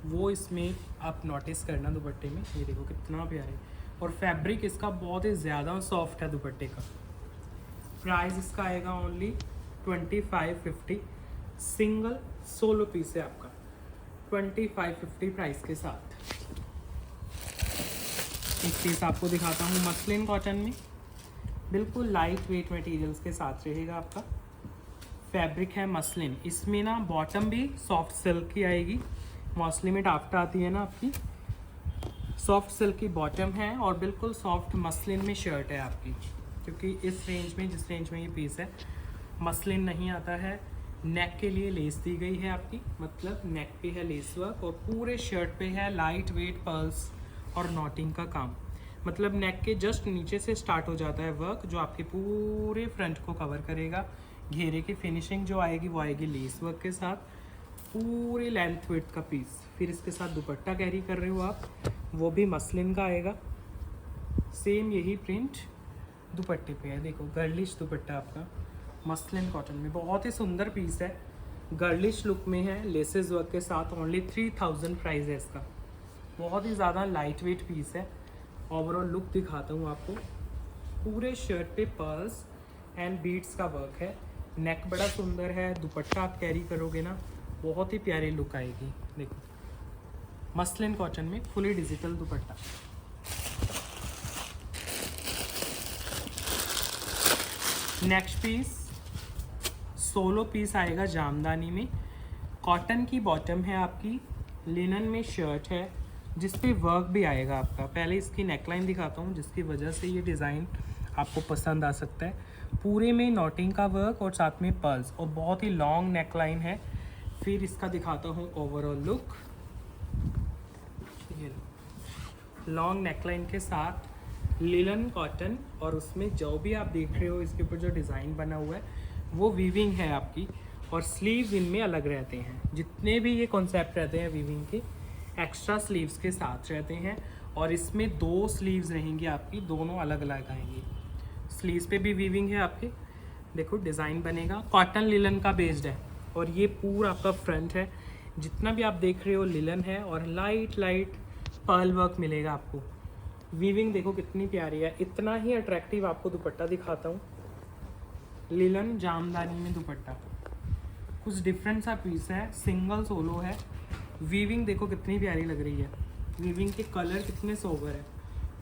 A: वो इसमें आप नोटिस करना दुपट्टे में। ये देखो कितना प्यारा है, और फैब्रिक इसका बहुत ही ज़्यादा सॉफ्ट है दुपट्टे का। प्राइस इसका आएगा ओनली 2550, सिंगल सोलो पीस है आपका 2550 प्राइस के साथ। एक पीस आपको दिखाता हूँ मसलिन कॉटन में, बिल्कुल लाइट वेट मटेरियल्स के साथ रहेगा आपका। फैब्रिक है मसलिन, इसमें ना बॉटम भी सॉफ्ट सिल्क की आएगी, मौसली में डाफ्टा आती है ना आपकी, सॉफ्ट सिल्क की बॉटम है और बिल्कुल सॉफ्ट मसलिन में शर्ट है आपकी। क्योंकि इस रेंज में, जिस रेंज में ये पीस है, मसलिन नहीं आता है। नेक के लिए लेस दी गई है आपकी, मतलब नेक पे है लेस वर्क और पूरे शर्ट पे है लाइट वेट पर्ल्स और नॉटिंग का काम। मतलब नेक के जस्ट नीचे से स्टार्ट हो जाता है वर्क, जो आपके पूरे फ्रंट को कवर करेगा। घेरे की फिनिशिंग जो आएगी वो आएगी लेस वर्क के साथ, पूरे लेंथ विड्थ का पीस। फिर इसके साथ दुपट्टा कैरी कर रहे हो आप, वो भी मसलिन का आएगा, सेम यही प्रिंट दुपट्टे पे है। देखो गर्लिश दुपट्टा आपका मसलिन कॉटन में, बहुत ही सुंदर पीस है, गर्लिश लुक में है, लेसेस वर्क के साथ। ओनली 3000 प्राइस है इसका, बहुत ही ज़्यादा लाइट वेट पीस है। ओवरऑल लुक दिखाता हूँ आपको, पूरे शर्ट पे पर्ल्स एंड बीड्स का वर्क है, नेक बड़ा सुंदर है। दुपट्टा आप कैरी करोगे ना, बहुत ही प्यारी लुक आएगी। देखो मसलिन कॉटन में fully digital dupatta. Next piece solo piece आएगा जामदानी में, कॉटन की बॉटम है आपकी, लिनन में शर्ट है जिस पे वर्क भी आएगा आपका। पहले इसकी नेकलाइन दिखाता हूँ, जिसकी वजह से ये डिज़ाइन आपको पसंद आ सकता है। पूरे में नॉटिंग का वर्क और साथ में पर्ल्स, और बहुत ही लॉन्ग नेकलाइन है। फिर इसका दिखाता हूँ ओवरऑल लुक, ये लॉन्ग नेकलाइन के साथ लिनन कॉटन, और उसमें जो भी आप देख रहे हो इसके ऊपर जो डिज़ाइन बना हुआ है वो वीविंग है आपकी, और स्लीव्स इनमें अलग रहते हैं। जितने भी ये कॉन्सेप्ट रहते हैं वीविंग के, एक्स्ट्रा स्लीव्स के साथ रहते हैं। और इसमें 2 स्लीव्स रहेंगी आपकी, दोनों अलग अलग आएंगी। स्लीव्स पे भी वीविंग है आपके, देखो डिज़ाइन बनेगा, कॉटन लिलन का बेस्ड है। और ये पूरा आपका फ्रंट है, जितना भी आप देख रहे हो लिलन है, और लाइट लाइट पर्ल वर्क मिलेगा आपको। वीविंग देखो कितनी प्यारी है। इतना ही अट्रैक्टिव आपको दुपट्टा दिखाता हूँ, लिलन जामदानी में दुपट्टा, कुछ डिफरेंट सा पीस है, सिंगल सोलो है। वीविंग देखो कितनी प्यारी लग रही है, वीविंग के कलर कितने सोबर है।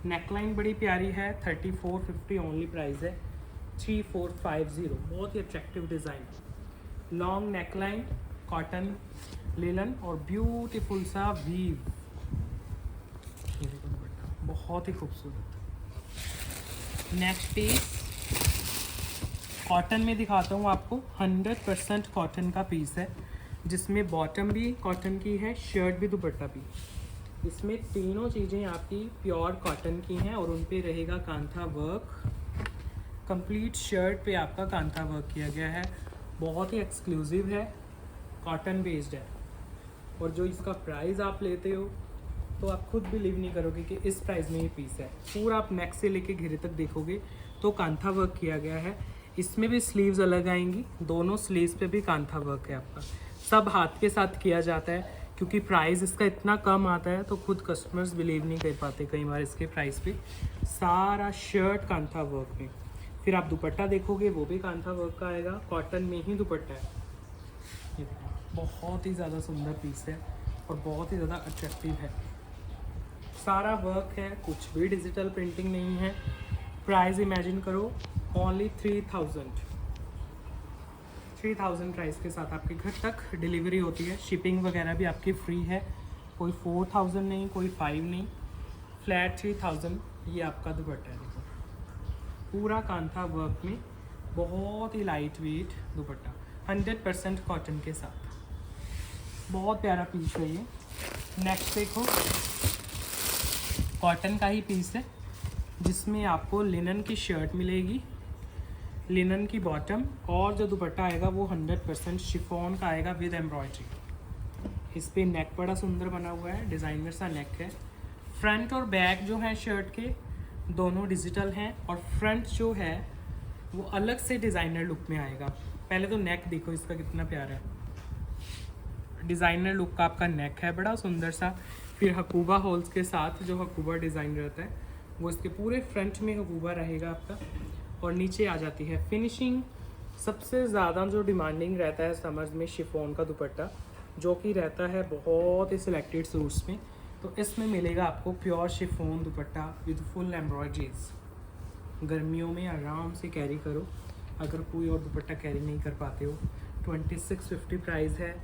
A: नेकलाइन बड़ी प्यारी है, 3450 ओनली प्राइस है, 3450, बहुत ही attractive design. Long neckline, cotton linen और ब्यूटीफुल सा वीव, ये देखो दुपट्टा बहुत ही खूबसूरत। नेक्स्ट पीस कॉटन में दिखाता हूँ आपको, 100% कॉटन का पीस है, जिसमें बॉटम भी कॉटन की है, शर्ट भी दुपट्टा भी। इसमें तीनों चीज़ें आपकी प्योर कॉटन की हैं, और उन पे रहेगा कांथा वर्क। कंप्लीट शर्ट पे आपका कांथा वर्क किया गया है, बहुत ही एक्सक्लूसिव है, कॉटन बेस्ड है। और जो इसका प्राइस आप लेते हो तो आप खुद बिलीव नहीं करोगे कि इस प्राइस में ये पीस है। पूरा आप नेक से लेके घेरे तक देखोगे तो कांथा वर्क किया गया है। इसमें भी स्लीव्स अलग आएंगी, दोनों स्लीव्स पे भी कांथा वर्क है आपका। सब हाथ के साथ किया जाता है, क्योंकि प्राइस इसका इतना कम आता है तो खुद कस्टमर्स बिलीव नहीं कर पाते कई बार इसके प्राइस पे। सारा शर्ट कांथा वर्क में। फिर आप दुपट्टा देखोगे वो भी कांथा वर्क का आएगा, कॉटन में ही दुपट्टा है। ये देखो बहुत ही ज़्यादा सुंदर पीस है और बहुत ही ज़्यादा अट्रैक्टिव है। सारा वर्क है, कुछ भी डिजिटल प्रिंटिंग नहीं है। प्राइस इमेजिन करो, ओनली 3000 प्राइस के साथ आपके घर तक डिलीवरी होती है। शिपिंग वगैरह भी आपकी फ्री है, कोई 4000 नहीं, कोई 5 नहीं, फ्लैट 3000। ये आपका दुपट्टा है, देखो पूरा कांथा वर्क में, बहुत ही लाइट वेट दुपट्टा, 100% कॉटन के साथ। बहुत प्यारा पीस है ये। नेक्स्ट देखो, कॉटन का ही पीस है जिसमें आपको लिनन की शर्ट मिलेगी, लिनन की बॉटम, और जो दुपट्टा आएगा वो 100% शिफॉन का आएगा विद एम्ब्रॉयडरी। इस पे नेक बड़ा सुंदर बना हुआ है, डिज़ाइनर सा नेक है। फ्रंट और बैक जो है शर्ट के दोनों डिजिटल हैं, और फ्रंट जो है वो अलग से डिज़ाइनर लुक में आएगा। पहले तो नेक देखो इसका कितना प्यारा है, डिज़ाइनर लुक का आपका नेक है बड़ा सुंदर सा। फिर हकूबा होल्स के साथ जो हकूबा डिज़ाइन रहता है वो इसके पूरे फ्रंट में हकूबा रहेगा आपका, और नीचे आ जाती है फिनिशिंग। सबसे ज़्यादा जो डिमांडिंग रहता है समर्स में शिफॉन का दुपट्टा, जो कि रहता है बहुत ही सिलेक्टेड सूट्स में, तो इसमें मिलेगा आपको pure chiffon dupatta with full embroideries. गर्मियों में आराम से कैरी करो अगर कोई और दुपट्टा कैरी नहीं कर पाते हो। 2650 प्राइस है,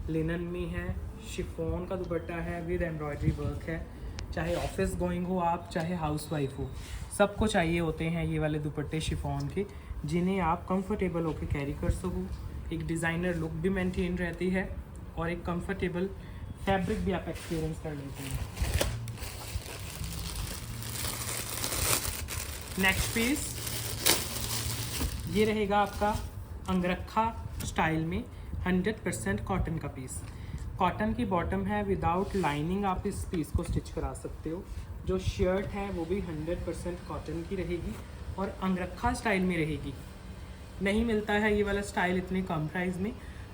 A: लिनन में है, शिफॉन का दुपट्टा है विद एम्ब्रॉयडरी वर्क है। चाहे ऑफिस गोइंग हो आप, चाहे हाउसवाइफ हो, सबको चाहिए होते हैं ये वाले दुपट्टे शिफॉन के, जिन्हें आप कंफर्टेबल होकर कैरी कर सको। एक डिज़ाइनर लुक भी मेंटेन रहती है और एक कंफर्टेबल फैब्रिक भी आप एक्सपीरियंस कर लेते हैं। नेक्स्ट पीस ये रहेगा आपका अंगरखा स्टाइल में 100% कॉटन का पीस। कॉटन की बॉटम है, विदाउट लाइनिंग आप इस पीस को स्टिच करा सकते हो। जो शर्ट है वो भी 100% कॉटन की रहेगी और अंगरखा स्टाइल में रहेगी। नहीं मिलता है ये वाला स्टाइल इतने कम प्राइस में।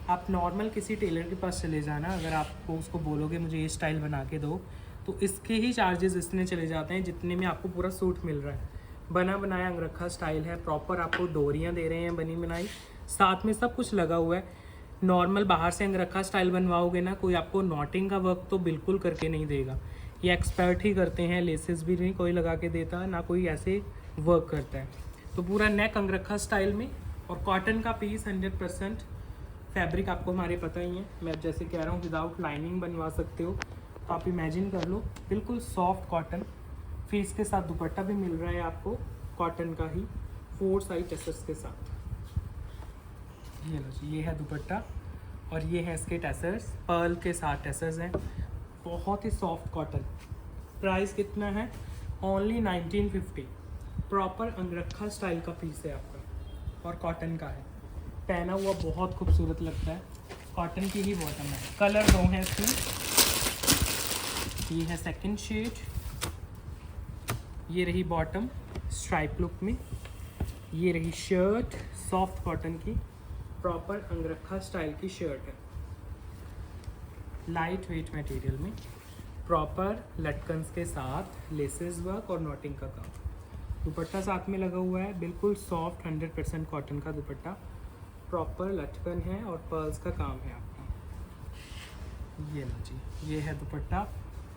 A: आप नॉर्मल किसी टेलर के पास चले जाना, अगर आपको उसको बोलोगे मुझे ये स्टाइल बना के दो, तो इसके ही चार्जेस इतने चले जाते हैं जितने में आपको पूरा सूट मिल रहा है। बना बनाया अंगरखा स्टाइल है, प्रॉपर आपको डोरियाँ दे रहे हैं बनी बनाई, साथ में सब कुछ लगा हुआ है। नॉर्मल बाहर से अंगरखा स्टाइल बनवाओगे ना, कोई आपको नॉटिंग का वर्क तो बिल्कुल करके नहीं देगा। ये एक्सपर्ट ही करते हैं, लेसेस भी नहीं कोई लगा के देता, ना कोई ऐसे वर्क करता है। तो पूरा नेक अंगरखा स्टाइल में, और कॉटन का पीस 100%। फैब्रिक आपको हमारे पता ही है, मैं जैसे कह रहा हूँ विदाउट लाइनिंग बनवा सकते हो। तो आप इमेजिन कर लो, बिल्कुल सॉफ्ट कॉटन। फिर इसके साथ दुपट्टा भी मिल रहा है आपको कॉटन का ही 4 साइड टसर्स के साथ। ये लो जी, ये है दुपट्टा और ये है इसके टसर्स, पर्ल के साथ टसर्स हैं। बहुत ही सॉफ्ट कॉटन। प्राइस कितना है? ओनली 1950। प्रॉपर अंगरखा स्टाइल का पीस है आपका और कॉटन का है। पहना हुआ बहुत खूबसूरत लगता है। कॉटन की ही बॉटम है। कलर 2 हैं इसमें। ये है सेकंड शेड। ये रही बॉटम स्ट्राइप लुक में। ये रही शर्ट सॉफ्ट कॉटन की, प्रॉपर अंगरखा स्टाइल की शर्ट है, लाइट वेट मटेरियल में, प्रॉपर लटकन्स के साथ लेसेस वर्क और नॉटिंग का काम। दुपट्टा साथ में लगा हुआ है, बिल्कुल सॉफ्ट 100% कॉटन का दुपट्टा, प्रॉपर लटकन है और पर्ल्स का काम है आपका। ये लो जी, ये है दुपट्टा,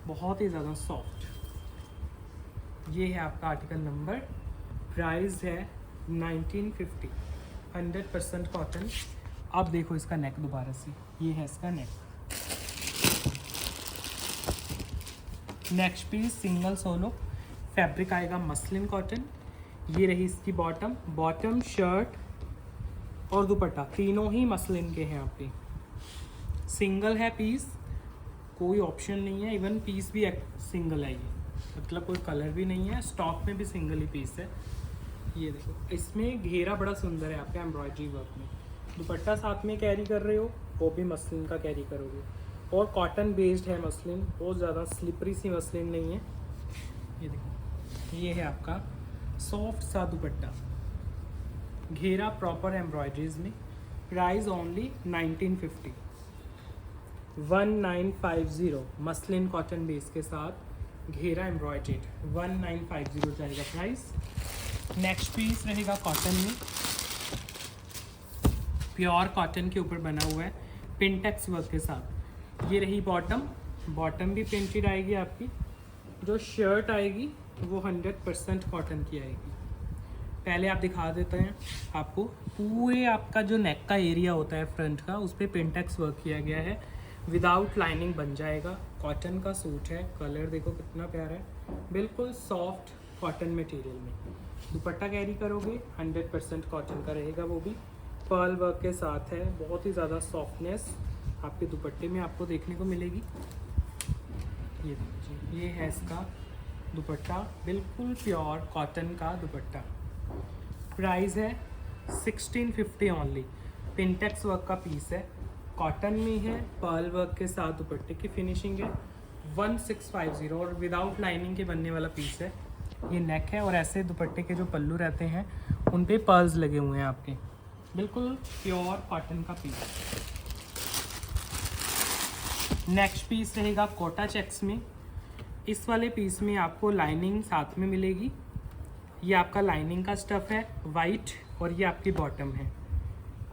A: बहुत ही ज़्यादा सॉफ्ट। ये है आपका आर्टिकल नंबर। प्राइस है 1950, 100% कॉटन। अब देखो इसका नेक दोबारा से, ये है इसका neck. Next piece single solo, fabric आएगा मसलिन कॉटन। ये रही इसकी बॉटम, बॉटम शर्ट और दुपट्टा तीनों ही मसलिन के हैं। यहाँ पे सिंगल है पीस, कोई ऑप्शन नहीं है, इवन पीस भी सिंगल है, ये मतलब कोई कलर भी नहीं है, स्टॉक में भी सिंगल ही पीस है। ये देखो, इसमें घेरा बड़ा सुंदर है आपका एम्ब्रॉयडरी वर्क में। दुपट्टा साथ में कैरी कर रहे हो वो भी मसलिन का कैरी करोगे, और कॉटन बेस्ड है मसलिन, बहुत ज़्यादा स्लिपरी सी मसलिन नहीं है। ये देखो, ये है आपका सॉफ्ट सा दुपट्टा, घेरा प्रॉपर एम्ब्रॉयडरीज में। Price only 1950, 1950 muslin cotton base के साथ घेरा एम्ब्रॉयडर्ड, 1950 जाएगा प्राइस। नेक्स्ट पीस रहेगा कॉटन में, प्योर कॉटन के ऊपर बना हुआ है पिंटेक्स वर्क के साथ। ये रही बॉटम, बॉटम भी प्रिंटेड आएगी आपकी। जो शर्ट आएगी वो 100% कॉटन की आएगी। पहले आप दिखा देते हैं आपको, पूरे आपका जो नेक का एरिया होता है फ्रंट का, उस पर पिंटेक्स वर्क किया गया है, विदाउट लाइनिंग बन जाएगा। कॉटन का सूट है, कलर देखो कितना प्यारा है, बिल्कुल सॉफ्ट कॉटन मटेरियल में। दुपट्टा कैरी करोगे 100% कॉटन का रहेगा, वो भी पर्ल वर्क के साथ है। बहुत ही ज़्यादा सॉफ्टनेस आपके दुपट्टे में आपको देखने को मिलेगी। ये देखिए, ये है इसका दुपट्टा, बिल्कुल प्योर कॉटन का दुपट्टा। प्राइस है 1650 ओनली। पिंटेक्स वर्क का पीस है, कॉटन में है, पर्ल वर्क के साथ दुपट्टे की फिनिशिंग है। 1650 और विदाउट लाइनिंग के बनने वाला पीस है। ये नेक है और ऐसे दुपट्टे के जो पल्लू रहते हैं उन पे पर्ल्स लगे हुए हैं आपके, बिल्कुल प्योर कॉटन का पीस। नेक्स्ट पीस रहेगा कोटा चेक्स में। इस वाले पीस में आपको लाइनिंग साथ में मिलेगी। ये आपका लाइनिंग का स्टफ़ है वाइट और ये आपकी बॉटम है।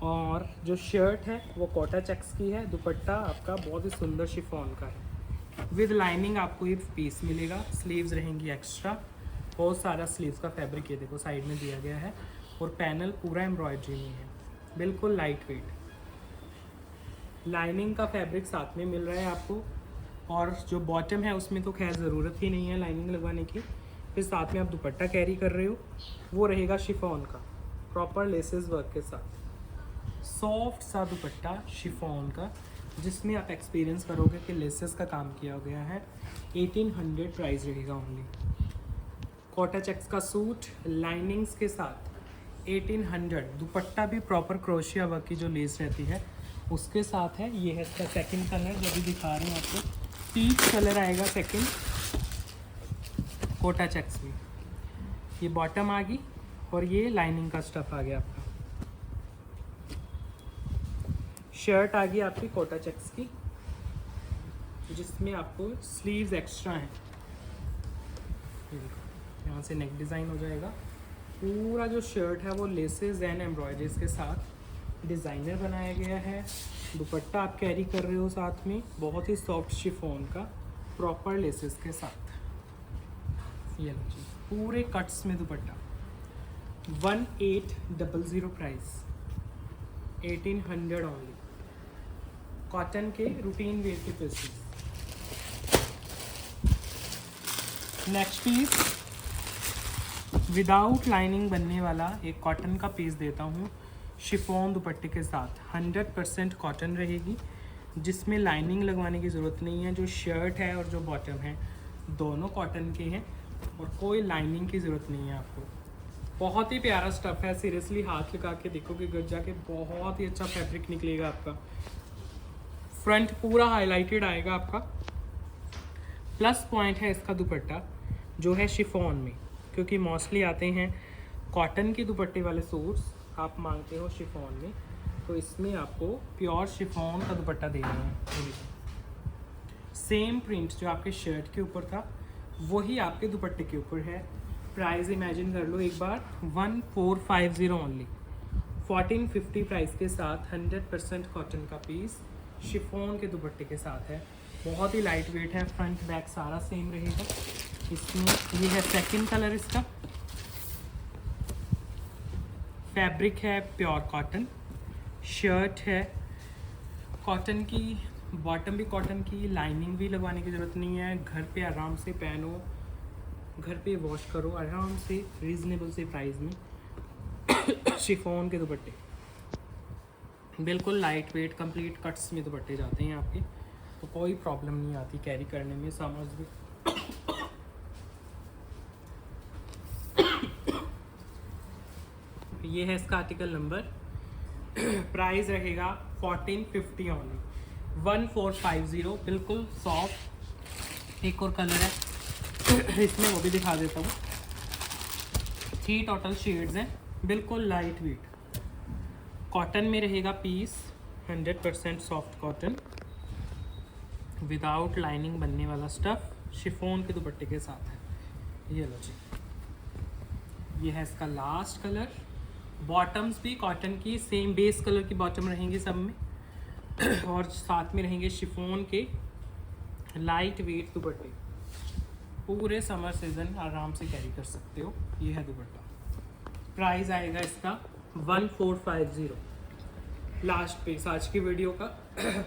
A: और जो शर्ट है वो कोटा चेक्स की है। दुपट्टा आपका बहुत ही सुंदर शिफॉन का है। विद लाइनिंग आपको ये पीस मिलेगा। स्लीव्स रहेंगी एक्स्ट्रा, बहुत सारा स्लीव्स का फैब्रिक ये देखो साइड में दिया गया है और पैनल पूरा एम्ब्रॉयडरी में है, बिल्कुल लाइट वेट। लाइनिंग का फैब्रिक साथ में मिल रहा है आपको। और जो बॉटम है उसमें तो खैर ज़रूरत ही नहीं है लाइनिंग लगवाने की। फिर साथ में आप दुपट्टा कैरी कर रहे हो वो रहेगा शिफॉन का, प्रॉपर लेसेस वर्क के साथ। सॉफ्ट सा दुपट्टा शिफॉन का, जिसमें आप एक्सपीरियंस करोगे कि लेसेस का काम किया गया है। 1800 प्राइस रहेगा ओनली। कोटा चेक्स का सूट लाइनिंग्स के साथ 1800। दुपट्टा भी प्रॉपर क्रोशिया वर्क की जो लेस रहती है उसके साथ है। ये है इसका सेकंड कलर जो अभी दिखा रहे हैं आपको, पीच कलर आएगा सेकंड कोटा चेक्स में। ये बॉटम आ गई और ये लाइनिंग का स्टफ आ गया आपका। शर्ट आ गई आपकी कोटा चेक्स की, जिसमें आपको स्लीव्स एक्स्ट्रा हैं। ये देखो यहाँ से नेक डिज़ाइन हो जाएगा। पूरा जो शर्ट है वो लेसेस एंड एम्ब्रॉयडरीज के साथ डिज़ाइनर बनाया गया है। दुपट्टा आप कैरी कर रहे हो साथ में, बहुत ही सॉफ्ट शिफॉन का प्रॉपर लेसेस के साथ। ये लो जी, पूरे कट्स में दुपट्टा। 1800 price, 1800 only. कॉटन के रूटीन वेयर के pieces. Next piece without lining बनने वाला एक कॉटन का पीस देता हूँ शिफॉन दुपट्टे के साथ। 100% कॉटन रहेगी, जिसमें लाइनिंग लगवाने की ज़रूरत नहीं है। जो शर्ट है और जो बॉटम है दोनों कॉटन के हैं और कोई लाइनिंग की ज़रूरत नहीं है आपको। बहुत ही प्यारा स्टफ़ है, सीरियसली हाथ लगा के देखोगे घर जाके बहुत ही अच्छा फैब्रिक निकलेगा आपका। फ्रंट पूरा हाईलाइटेड आएगा आपका। प्लस पॉइंट है इसका दुपट्टा जो है शिफॉन में, क्योंकि मोस्टली आते हैं कॉटन के दुपट्टे वाले सूट्स, आप मांगते हो शिफॉन में, तो इसमें आपको प्योर शिफॉन का दुपट्टा दे रहे हैं। सेम प्रिंट जो आपके शर्ट के ऊपर था वही आपके दुपट्टे के ऊपर है। प्राइस इमेजिन कर लो एक बार, 1450 ओनली। 1450 प्राइस के साथ 100% कॉटन का पीस शिफॉन के दुपट्टे के साथ है। बहुत ही लाइट वेट है, फ्रंट बैक सारा सेम रहेगा। इसमें ये है सेकंड कलर, इसका फैब्रिक है प्योर कॉटन। शर्ट है कॉटन की, बॉटम भी कॉटन की, लाइनिंग भी लगवाने की ज़रूरत नहीं है। घर पे आराम से पहनो, घर पे वॉश करो आराम से, रीज़नेबल से प्राइस में। शिफॉन के दुपट्टे बिल्कुल लाइट वेट, कंप्लीट कट्स में दुपट्टे जाते हैं आपके, तो कोई प्रॉब्लम नहीं आती कैरी करने में, समर्स भी। ये है इसका आर्टिकल नंबर। प्राइस रहेगा 1450 ओनली, 1450, बिल्कुल सॉफ्ट। एक और कलर है इसमें, वो भी दिखा देता हूँ। 3 टोटल शेड्स हैं, बिल्कुल लाइट वेट। कॉटन में रहेगा piece, 100% soft cotton, without lining बनने वाला स्टफ़, शिफॉन के दुपट्टे के साथ है। ये लो जी, ये है इसका लास्ट कलर। बॉटम्स भी कॉटन की सेम बेस कलर की बॉटम रहेंगी सब में और साथ में रहेंगे शिफॉन के लाइट वेट दुपट्टे। पूरे समर सीजन आराम से कैरी कर सकते हो। ये है दुपट्टा। प्राइस आएगा इसका 1450। लास्ट पीस आज की वीडियो का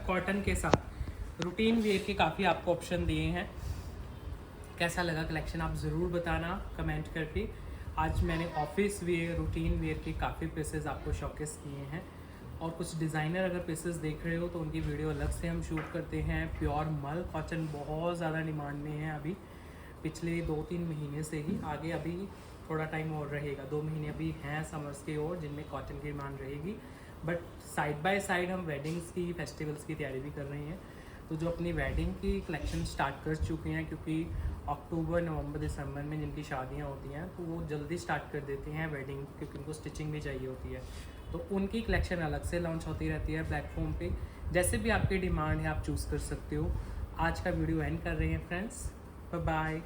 A: कॉटन के साथ रूटीन वेयर के काफ़ी आपको ऑप्शन दिए हैं। कैसा लगा कलेक्शन आप ज़रूर बताना कमेंट करके। आज मैंने ऑफिस वेयर, रूटीन वेयर के काफ़ी पीसेस आपको शॉकेस किए हैं और कुछ डिज़ाइनर अगर पीसेस देख रहे हो तो उनकी वीडियो अलग से हम शूट करते हैं। प्योर मल कॉटन बहुत ज़्यादा डिमांड में है अभी, पिछले 2-3 महीने से ही। आगे अभी थोड़ा टाइम और रहेगा, 2 महीने अभी हैं समर्स के और जिनमें कॉटन की डिमांड रहेगी। बट साइड बाय साइड हम वेडिंग्स की, फेस्टिवल्स की तैयारी भी कर रहे हैं। तो जो अपनी वेडिंग की कलेक्शन स्टार्ट कर चुके हैं, क्योंकि अक्टूबर, नवंबर, दिसंबर में जिनकी शादियां होती हैं तो वो जल्दी स्टार्ट कर देते हैं वेडिंग, क्योंकि उनको स्टिचिंग भी चाहिए होती है। तो उनकी कलेक्शन अलग से लॉन्च होती रहती है प्लेटफॉर्म पे। जैसे भी आपकी डिमांड है आप चूज़ कर सकते हो। आज का वीडियो एंड कर रहे हैं फ्रेंड्स, बाय बाय।